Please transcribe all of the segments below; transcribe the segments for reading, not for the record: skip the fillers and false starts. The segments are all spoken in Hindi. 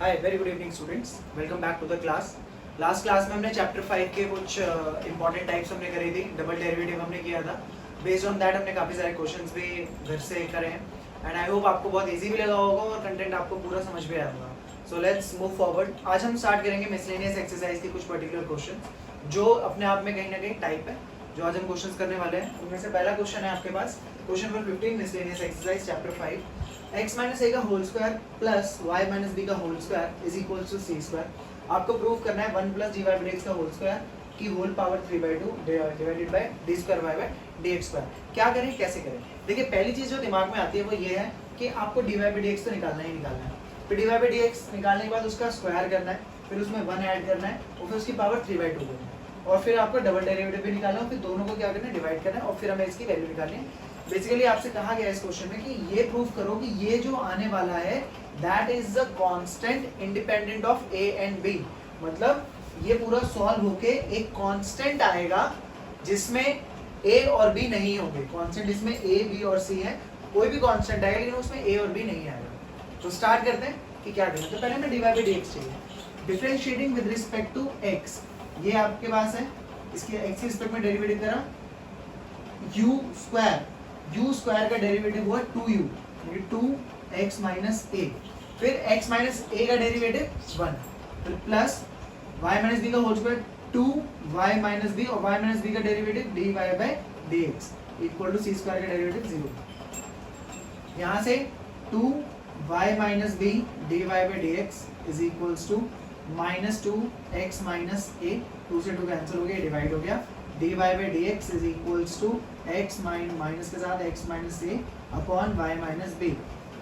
Hi very good evening students, welcome back to the class. Last class में हमने चैप्टर 5 के कुछ इंपॉर्टेंट टाइप्स हमने करी थी। डबल डेरिवेटिव हमने किया था। बेस्ड ऑन दैट हमने काफ़ी सारे क्वेश्चंस भी घर से करे हैं एंड आई होप आपको बहुत इजी भी लगा होगा और कंटेंट आपको पूरा समझ भी आया होगा। So let's move forward. आज हम स्टार्ट करेंगे मिसलेनियस एक्सरसाइज की कुछ पर्टिकुलर क्वेश्चन जो अपने आप में कहीं ना कहीं टाइप है। जो आज हम क्वेश्चन करने वाले हैं उनमें से पहला क्वेश्चन है आपके पास, question number 15 miscellaneous exercise chapter 5। x minus A का whole square plus Y minus B का whole square is equal to C square. आपको प्रूव करना है 1 plus D Y by D X का होल स्क्वायर की whole power 3/2 divided by D square Y by D x square. क्या करें, कैसे करें? देखिए, पहली चीज जो दिमाग में आती है वो ये है कि आपको D Y by D X तो निकालना ही निकालना है। फिर D Y by D X निकालने के बाद उसका स्क्वायर करना है, फिर उसमें 1 ऐड करना है और फिर उसकी पावर 3/2 करना है और फिर आपको डबल डेरिवेटिव भी निकालना है, फिर दोनों को क्या करना है, डिवाइड करना है और फिर हमें इसकी वैल्यू निकालनी है। बेसिकली आपसे कहा गया इस क्वेश्चन में कि ये प्रूव करो कि ये जो आने वाला है that is the constant independent of A and B. मतलब ये पूरा सॉल्व होके एक कांस्टेंट आएगा जिसमें ए और बी नहीं होंगे। कांस्टेंट इसमें ए बी और सी है, कोई भी कांस्टेंट आएगा लेकिन उसमें ए और बी नहीं आएगा। तो स्टार्ट करते हैं कि क्या करना है। तो पहले हमें D Y by D X चाहिए। Differentiating with respect to X, ये आपके पास है, इसके एक्स के रिस्पेक्ट में डेरिवेटिव करा यू स्क्वायर। u स्क्वायर का डेरिवेटिव हुआ 2u, 2x माइनस ए। फिर x माइनस ए का डेरिवेटिव 1, फिर प्लस y माइनस बी का whole square 2y minus B और y माइनस बी का derivative dy by dx equal to c square का डेरिवेटिव 0। यहाँ से 2y minus B dy by dx is equals to minus 2x minus A, 2 से 2 कैंसिल हो गया, डिवाइड हो गया, dy by dx is equals to x minus के साथ x minus A upon y minus B.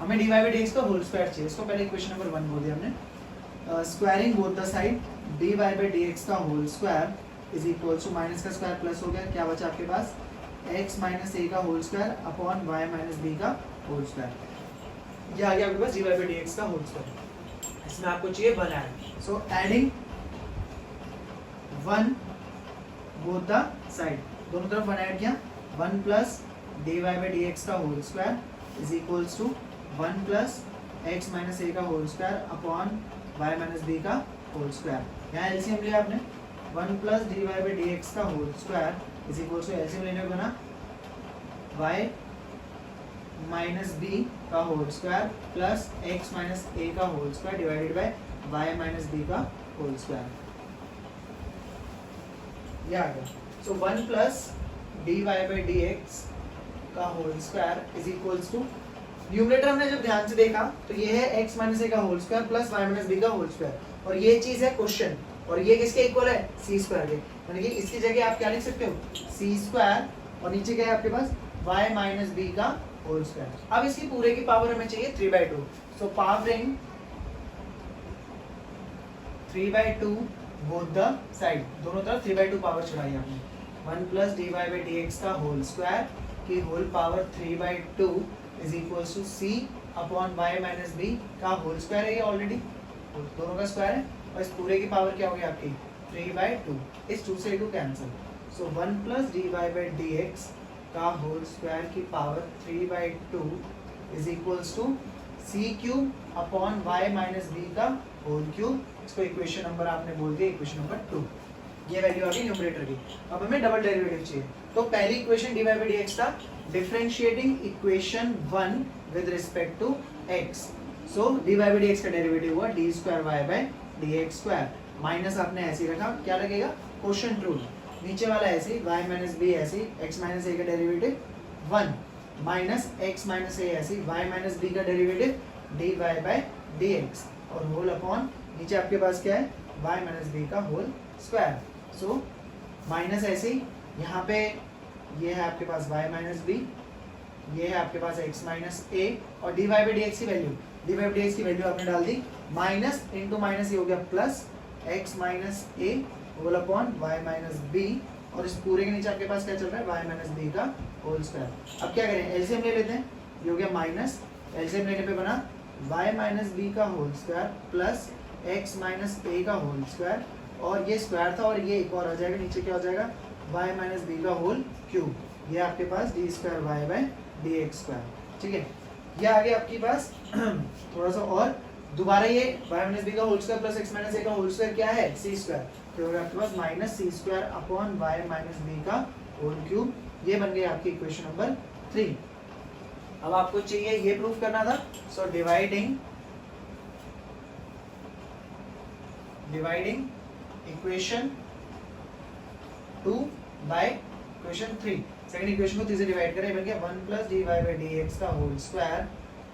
हमें dy बाय dx का होल स्क्वायर चाहिए। इसको पहले इक्वेशन नंबर 1 बोल दिया हमने। Squaring both the side, dy by dx का whole square is equals to minus का स्क्वायर प्लस हो गया, क्या बचा आपके पास, x माइनस ए का whole square upon y minus B का होल स्क्वायर। ये आ गया आपके पास dy बाय dx का होल स्क्वायर। इसमें आपको चाहिए 1 add, so adding 1 both the side, दोनों तरफ 1 ऐड किया, 1 plus D Y by D X का whole square is equals to 1 plus X minus A का whole square upon Y minus B का होल स्क्वायर। यहाँ एलसीएम लिया आपने, 1 plus D Y by D X का whole square is equals to LCM लेने को बना वाई माइनस बी का whole square plus X minus A का whole square divided by Y minus B का होल स्क्वायर। ये आ गया। So 1 plus dy by dx का whole square is equals to, numerator हमने जब ध्यान से देखा तो ये है x माइनस ए का whole square plus y minus B का होल स्क्वायर और ये चीज है क्वेश्चन और ये किसके इक्वल है, c स्क्वायर के। यानी कि इसकी जगह आप क्या लिख सकते हो, c स्क्वायर और नीचे क्या है आपके पास y माइनस बी का होल स्क्वायर। अब इसकी पूरे की पावर हमें चाहिए 3/2, so powering 3/2 both the side, दोनों तरफ 3/2 पावर चढ़ाई आपने। 1 plus D Y by D X का होल स्क्वायर की whole power 3/2 is equals to C upon Y minus B का होल स्क्वायर है, ये ऑलरेडी दोनों का स्क्वायर है और इस पूरे की पावर क्या होगी आपकी 3/2, इस 2 से 2 cancel, so 1 plus D Y by D X का होल स्क्वायर की power 3/2 is equals to C cube upon Y minus B का होल क्यूब। इसको इक्वेशन नंबर आपने बोल दिया इक्वेशन नंबर 2। ये वैल्यू आ गई न्यूमरेटर की। अब हमें डबल डेरिवेटिव चाहिए। तो पहली equation D Y by D X था, differentiating equation 1 with respect to x। So D Y by D X का डेरिवेटिव हुआ D square Y by D x square, minus आपने ऐसे ही रखा, क्या लगेगा, क्वोशिएंट रूल, नीचे वाला ऐसे y माइनस बी ऐसे, x माइनस ए का derivative 1 minus x minus A ऐसे, y माइनस बी का derivative D Y by D x और होल अपॉन नीचे आपके पास क्या है y माइनस बी का होल स्क्वायर। सो माइनस ऐसे ही यहाँ पे ये है आपके पास y माइनस बी, ये है आपके पास x माइनस ए और D Y by D X की value, D Y by D X की वैल्यू आपने डाल दी, माइनस इंटू माइनस ये हो गया plus x minus A whole upon y minus B और इस पूरे के नीचे आपके पास क्या चल रहा है y माइनस बी का होल स्क्वायर। अब क्या करें, एलसीएम ले लेते हैं, ये हो गया माइनस, एलसीएम लेने पे बना y माइनस बी का whole square plus x minus A का होल स्क्वायर और ये स्क्वायर था और ये एक और आ जाएगा, नीचे क्या हो जाएगा y माइनस बी का होल क्यूब, ये आपके पास D square Y by D x square. ठीक है, ये आ गया आपके पास थोड़ा सा और दोबारा ये y माइनस बी का whole square plus x minus A का होल स्क्वायर क्या है c स्क्वायर, तो होगा आपके पास minus C square upon y minus B का होल क्यूब। ये बन गई आपकी इक्वेशन नंबर 3। अब आपको चाहिए ये प्रूफ करना था, so dividing equation 2 by equation 3। Second equation को 3 से डिवाइड करें, बन गया 1 plus D Y by D X का होल स्क्वायर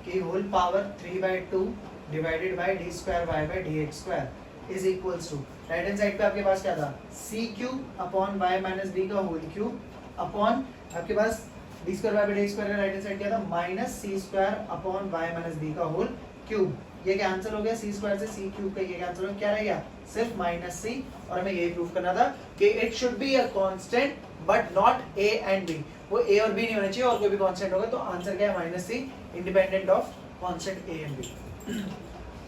की whole power 3/2 divided by D square Y by D x square is equals to, right hand side पे आपके पास क्या था C cube upon Y minus D का होल क्यूब अपॉन आपके पास D square Y by D x square का राइट हैंड साइड क्या था minus C square upon Y minus D का होल क्यूब। ये कैंसिल हो गया, सी स्क्वायर से सी क्यूब का ये कैंसिल हो गया, क्या रह गया सिर्फ माइनस सी। और हमें यही प्रूव करना था कि it should be a constant but not A and B, वो ए और बी नहीं होना चाहिए और कोई भी कांस्टेंट होगा, तो आंसर क्या है minus C independent of constant A and B.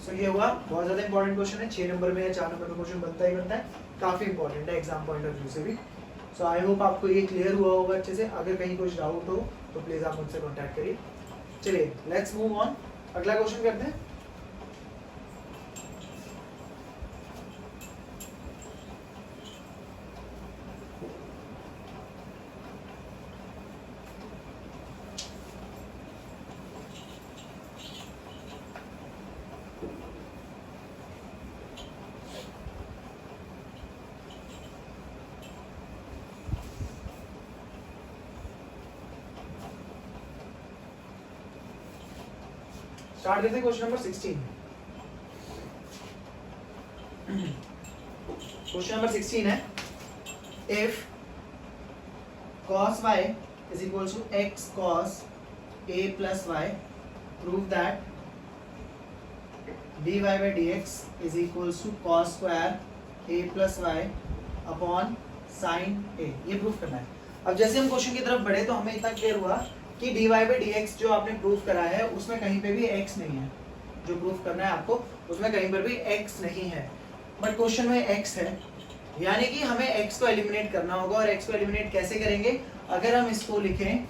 So ये हुआ बहुत ज्यादा इंपॉर्टेंट क्वेश्चन है, 6 नंबर में या 4 नंबर में क्वेश्चन बनता ही बनता है, काफी इंपॉर्टेंट है एग्जाम पॉइंट ऑफ व्यू से भी। सो आई होप आपको ये क्लियर हुआ होगा अच्छे से। अगर कहीं कुछ डाउट हो तो प्लीज आप मुझसे कॉन्टैक्ट करिए। चलिए लेट्स मूव ऑन, अगला क्वेश्चन करते हैं। स्टार्ट करते हैं क्वेश्चन नंबर 16। क्वेश्चन नंबर 16 है if cos y is equals to x cos a plus y, prove that dy by dx is equals to cos square a plus y upon sin a। ये प्रूफ करना है। अब जैसे हम क्वेश्चन की तरफ बढ़े तो हमें इतना क्लियर हुआ कि dy by dx जो आपने प्रूफ करा है उसमें कहीं पे भी x नहीं है, जो प्रूफ करना है आपको उसमें कहीं पर भी x नहीं है, बट क्वेश्चन में x है, यानी कि हमें x को एलिमिनेट करना होगा। और x को एलिमिनेट कैसे करेंगे, अगर हम इसको लिखें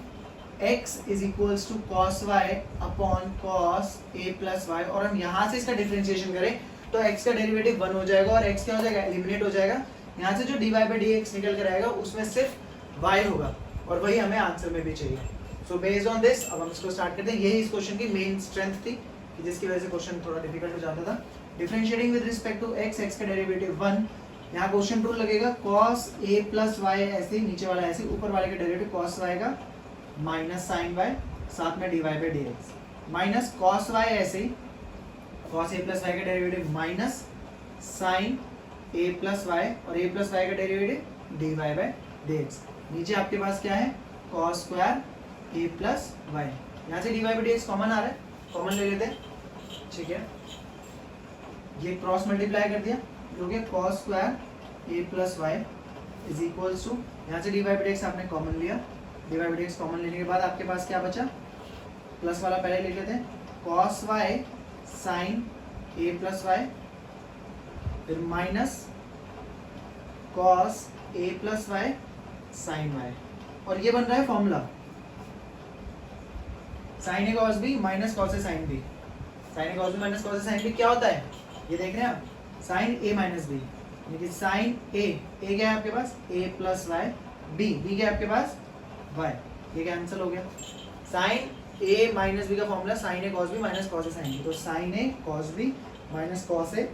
x is equals to cos Y upon cos A plus Y और हम यहाँ से इसका डिफरेंशिएशन करें तो x का डेरिवेटिव 1 हो जाएगा और x क्या हो जाएगा एलिमिनेट हो जाएगा। यहाँ से जो dy by dx निकल कर आएगा उसमें सिर्फ y होगा और वही हमें आंसर में भी चाहिए। सो बेस्ड ऑन दिस अब हम इसको स्टार्ट करते हैं। यही इस क्वेश्चन की मेन स्ट्रेंथ थी कि जिसकी वजह से क्वेश्चन थोड़ा डिफिकल्ट हो जाता था। Differentiating with respect to x का डेरिवेटिव 1, यहाँ क्वेश्चन रूल लगेगा cos a प्लस वाई ऐसे, नीचे वाला ऐसे, ऊपर वाले का डेरिवेटिव cos y का माइनस sin y, साथ में dy by dx minus cos y ऐसे, cos a प्लस वाई का derivative minus sin a plus Y और a प्लस वाई का डेरिवेटिव dy by dx। नीचे आपके पास क्या है cos square a plus Y, यहाँ से dy by dx कॉमन आ रहा है, कॉमन ले लेते हैं, ठीक है। ये क्रॉस मल्टीप्लाई कर दिया, जो कि cos square a plus y is equals to, यहाँ से dy by dx आपने कॉमन लिया, dy by dx कॉमन लेने के बाद आपके पास क्या बचा, प्लस वाला पहले लिख लेते हैं, cos y sin a plus Y, फिर minus cos a plus Y sin y, और ये बन रहा है formula sin a cos b minus cos a sin b। sin a cos b minus cos a sin b क्या होता है, ये देख रहे हैं आप, sin a माइनस b, यानी कि sin a क्या है आपके पास a प्लस वाई, b क्या है आपके पास y, ये कैंसिल हो गया। sin a माइनस b का formula sin a cos b minus cos a sin b, तो sin a cos b minus cos a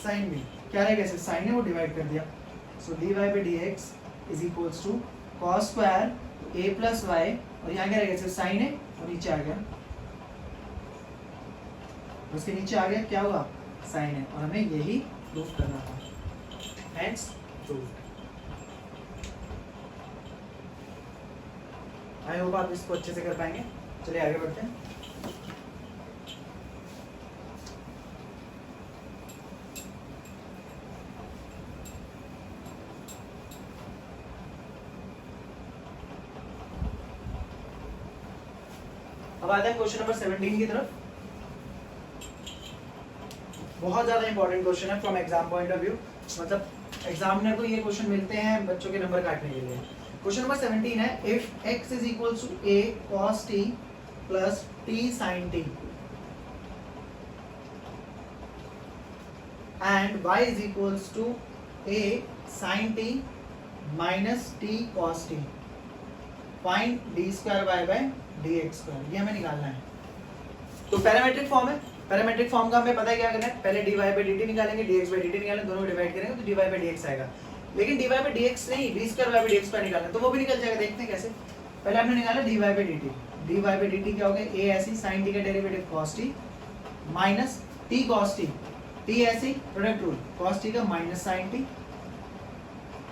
sin b क्या रहेगा, इसे sin a वो डिवाइड कर दिया, so dy by dx is equals to cos square a plus Y और यहाँ क्या रहेगा सिर्फ sin a और नीचे आ गया, उसके नीचे आ गया क्या हुआ sin a, और हमें यही प्रूफ करना था, हेंस प्रूव्ड। आई होप आप इसको अच्छे से कर पाएंगे। चलिए आगे बढ़ते हैं। अब आते हैं क्वेश्चन नंबर 17 की तरफ। बहुत ज्यादा इंपॉर्टेंट क्वेश्चन है from exam point of view, मतलब एग्जामिनर को ये क्वेश्चन मिलते हैं बच्चों के नंबर काटने के लिए। क्वेश्चन नंबर 17 है if x is equals to a cos t plus t sin t, and y is equals to a sin t minus t cos t, find d square y by dx square, ये हमें निकालना है। तो पैरामेट्रिक फॉर्म है, पैरामेट्रिक फॉर्म का हमें पता है क्या करना है, पहले dy बाय dt निकालेंगे, dx बाय dt निकालेंगे, दोनों को डिवाइड करेंगे तो dy बाय dx आएगा। लेकिन dy बाय dx नहीं, d square y by dx square निकालना है, तो वो भी निकल जाएगा। देखते हैं कैसे। पहले हमने निकाला dy by dt, dy by dt क्या हो गया, a ऐसी sin t का derivative cos t minus t cos t, t ऐसी प्रोडक्ट रूल cos t का minus sin t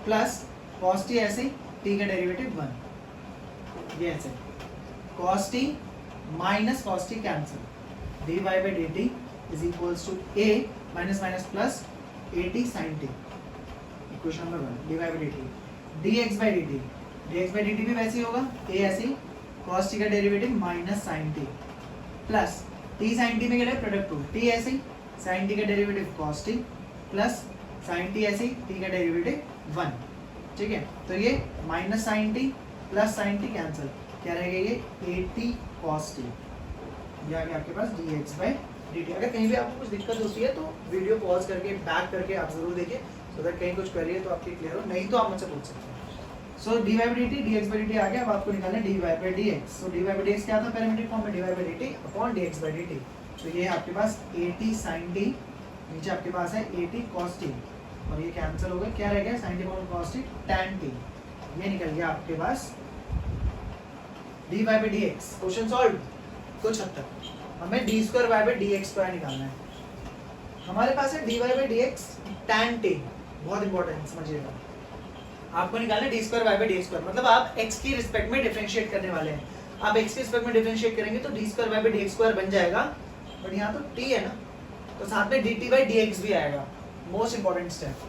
plus cos t ऐसे t का डेरिवेटिव 1, ये ऐसे cos t minus cos t cancel, dy by dt is equals to a minus minus plus at sin t, equation number 1, dy by dt, dx by dt, dx by dt भी वैसे ही होगा, a ऐसे cos t का derivative minus sin t plus t sin t में क्या है प्रोडक्ट रूल, t ऐसे sin t का derivative cos t plus sin t ऐसे t का डेरिवेटिव 1, ठीक है। तो ये minus sin t plus sin t cancel, क्या रहेगा ये at cos t, ये आ गया आपके पास dx बाय dt। अगर कहीं भी आपको कुछ दिक्कत होती है तो वीडियो पॉज करके बैक करके आप जरूर देखिए, सो दैट कहीं कुछ करिए तो आपकी क्लियर हो, नहीं तो आप मुझसे पूछ सकते हैं। So dy by dt dx by dt आ गया, अब आपको निकालना है dy by dx। So dy by dx क्या था पैरामीट्रिक फॉर्म में, dy by dt upon dx by dt। तो ये आपके पास at sin t, नीचे आपके पास है at cos t, और ये कैंसिल हो गया, क्या रह गया sin t upon cos t tan t, ये निकल गया आपके पास dy by dx। Question solve कुछ हद तक। हमें d square y by dx square निकालना है। हमारे पास है dy by dx tan t, बहुत इंपॉर्टेंट समझिएगा, आपको निकालना है d square y by dx square, मतलब आप x की रिस्पेक्ट में डिफरेंशिएट करने वाले हैं। आप x की रिस्पेक्ट में डिफरेंशिएट करेंगे तो d square y by dx square बन जाएगा, बट यहाँ तो t है ना, तो साथ में dt बाय dx भी आएगा। Most important step,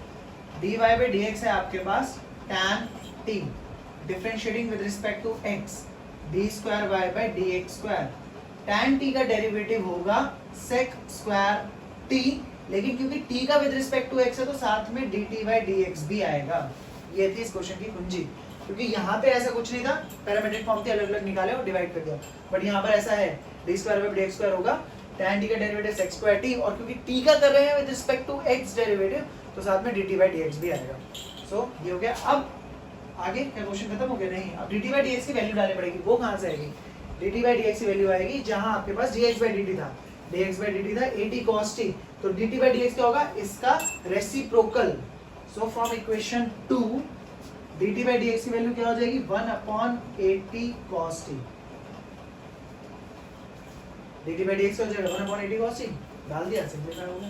dy by dx है आपके पास tan t, differentiating with respect to x, d square y by dx square, tan t का डेरिवेटिव होगा sec स्क्वायर t, लेकिन क्योंकि t का विद रिस्पेक्ट टू x है तो साथ में dt बाय dx भी आएगा। ये थी इस क्वेश्चन की कुंजी, क्योंकि यहाँ पे ऐसा कुछ नहीं था, पैरामेट्रिक फॉर्म थे, अलग अलग निकाले और डिवाइड कर दिया, बट यहाँ पर ऐसा है d square by dx square होगा tan t का डेरिवेटिव sec स्क्वायर t, और क्योंकि t का कर रहे हैं with respect to x derivative तो साथ में dt बाय dx भी आएगा। सो ये हो गया। अब आगे क्या क्वेश्चन खत्म हो गया, नहीं, अब dt बाय dx की वैल्यू डालनी पड़ेगी। वो कहाँ से आएगी, dt बाय dx की वैल्यू आएगी जहाँ आपके पास dx बाय dt था, dx बाय dt था at cos t, तो dt बाय dx क्या होगा, इसका reciprocal. So from equation 2 dt by dx की वैल्यू क्या हो जाएगी, 1 upon at cos t, dt by dx हो जाएगा 1 अपॉन at cos t, डाल दिया, सिंपलीफाई हो गया।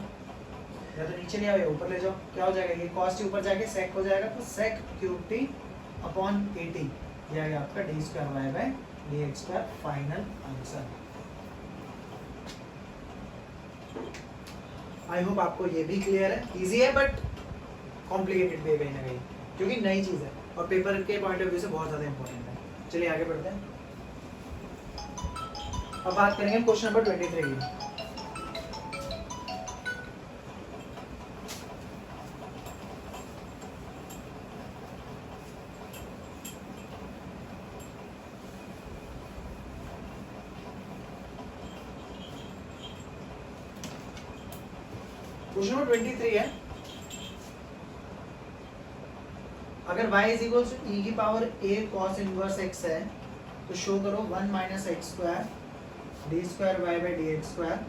या तो नीचे ले आओ या ऊपर ले जाओ, क्या हो जाएगा, ये cos t ऊपर जाके sec हो जाएगा, तो sec cube t upon at, ये आ गया आपका d square y by dx square, final answer. I hope आपको ये भी क्लियर है, इजी है बट कॉम्प्लिकेटेड भी है कहीं ना कहीं, क्योंकि नई चीज है और पेपर के पॉइंट ऑफ व्यू से बहुत ज्यादा इंपॉर्टेंट है। चलिए आगे बढ़ते हैं। अब बात करेंगे क्वेश्चन नंबर 23 की। क्वेश्चन नंबर 23 है, अगर y is equal to e की power a cos inverse x है तो शो करो 1 minus x square D square y by D x square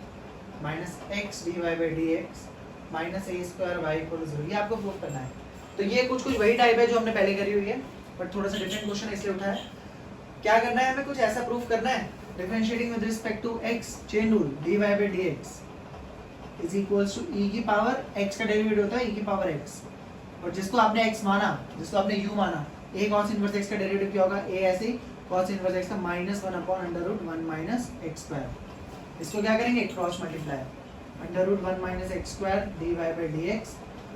minus x D Y by D x minus a square y equal to 0, ये आपको प्रूव करना है। तो ये कुछ वही टाइप है जो हमने पहले करी हुई है, बट थोड़ा सा डिफरेंट क्वेश्चन इसलिए उठा है। क्या करना है, हमें कुछ ऐसा प्रूफ करना है, differentiating with respect to x, chain rule dy by dx is equals to e की पावर x का डेरिवेटिव होता है e की पावर x, और जिसको आपने x माना, जिसको आपने u माना, a cos इनवर्स x का डेरिवेटिव क्या होगा, a ऐसे cos इनवर्स x का minus 1 upon under root 1 minus x square. इसको क्या करेंगे, cross multiply, under root 1 minus x square dy by dx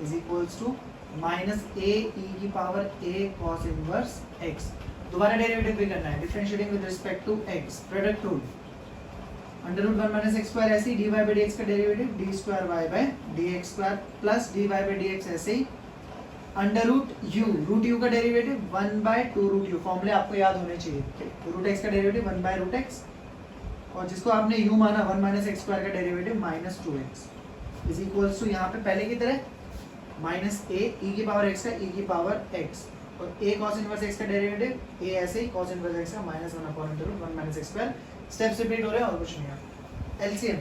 is equals to minus a e की power a cos inverse x। दोबारा डेरिवेटिव भी करना है, differentiating with respect to x, product rule, under root 1 minus x square ऐसे ही dy बाई dx का derivative d square y by dx square plus dy by dx ऐसे ही अंडर रूट u का डेरिवेटिव 1 बाई 2 रूट u, फॉर्मूले आपको याद होने चाहिए। रूट x का डेरिवेटिव 1 बाई रूट x, और जिसको आपने u माना 1 माइनस एक्स स्क्वायर का derivative minus 2x। Is equals to यहाँ पे पहले की तरह माइनस ए ई की पावर एक्स का ई की पावर एक्स और ए cos इनवर्स एक्स का डेरिवेटिव ए ऐसे ही cos इनवर्स एक्स का minus 1 upon under root 1 minus x square steps repeat हो रहे हैं और कुछ नहीं है। एलसीएम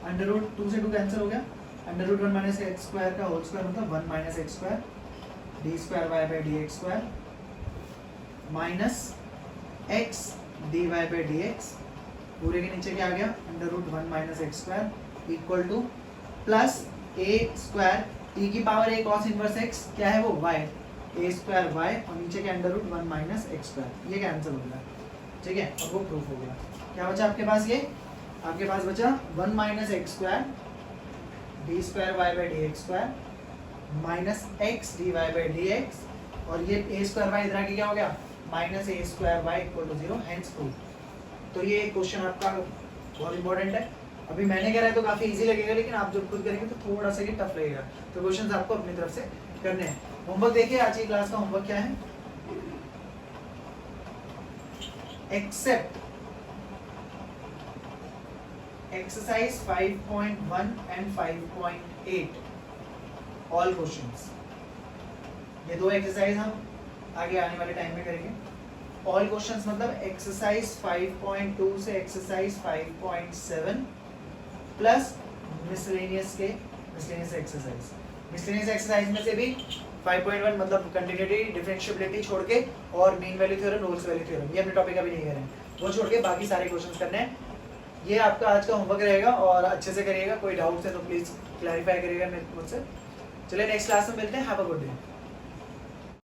अंडर रूट 2 से 2 कैंसिल हो गया, under root 1 minus x square का होल स्क्वायर मतलब 1 minus x square D square Y by D x square minus x D Y by D X पूरे के नीचे क्या आ गया under root 1 minus x square equal to plus A square E की power A cos inverse X क्या है वो y ए स्क्वायर वाई और नीचे के under root 1 minus x square ये कैंसिल हो गया, ठीक है, और वो प्रूफ हो गया। क्या बचा आपके पास, ये आपके पास बचा 1 minus x square D square Y by D x square minus x D Y by D x और ये ए स्क्वायर वाई इधर आके क्या हो गया minus a square y equal to 0 hence proof. तो ये क्वेश्चन आपका बहुत इंपॉर्टेंट है। अभी मैंने कह रहा है तो काफी इजी लगेगा, लेकिन आप जब खुद करेंगे तो थोड़ा सा ये टफ लगेगा। तो क्वेश्चंस आपको अपनी तरफ से करने हैं। होमवर्क देखिए, आज की क्लास का होमवर्क क्या है, except exercise 5.1 and 5.8 all questions. ये दो एक्सरसाइज हम आगे आने वाले टाइम में करेंगे। ऑल क्वेश्चंस मतलब एक्सरसाइज 5.2 से exercise 5.7 plus miscellaneous exercise. Miscellaneous exercise में से भी 5.1 मतलब कंटिन्यूटी, डिफरेंशिएबिलिटी छोड़ के और mean value theorem, Rolle's value theorem, ये अपने टॉपिक अभी नहीं कर रहे हैं, वो छोड़ के बाकी सारे क्वेश्चंस करने हैं। ये आपका आज का होमवर्क रहेगा और अच्छे से करिएगा। कोई डाउट्स है तो प्लीज क्लैरिफाई करिएगा मुझसे। चलिए नेक्स्ट क्लास में मिलते हैं। Have a good day.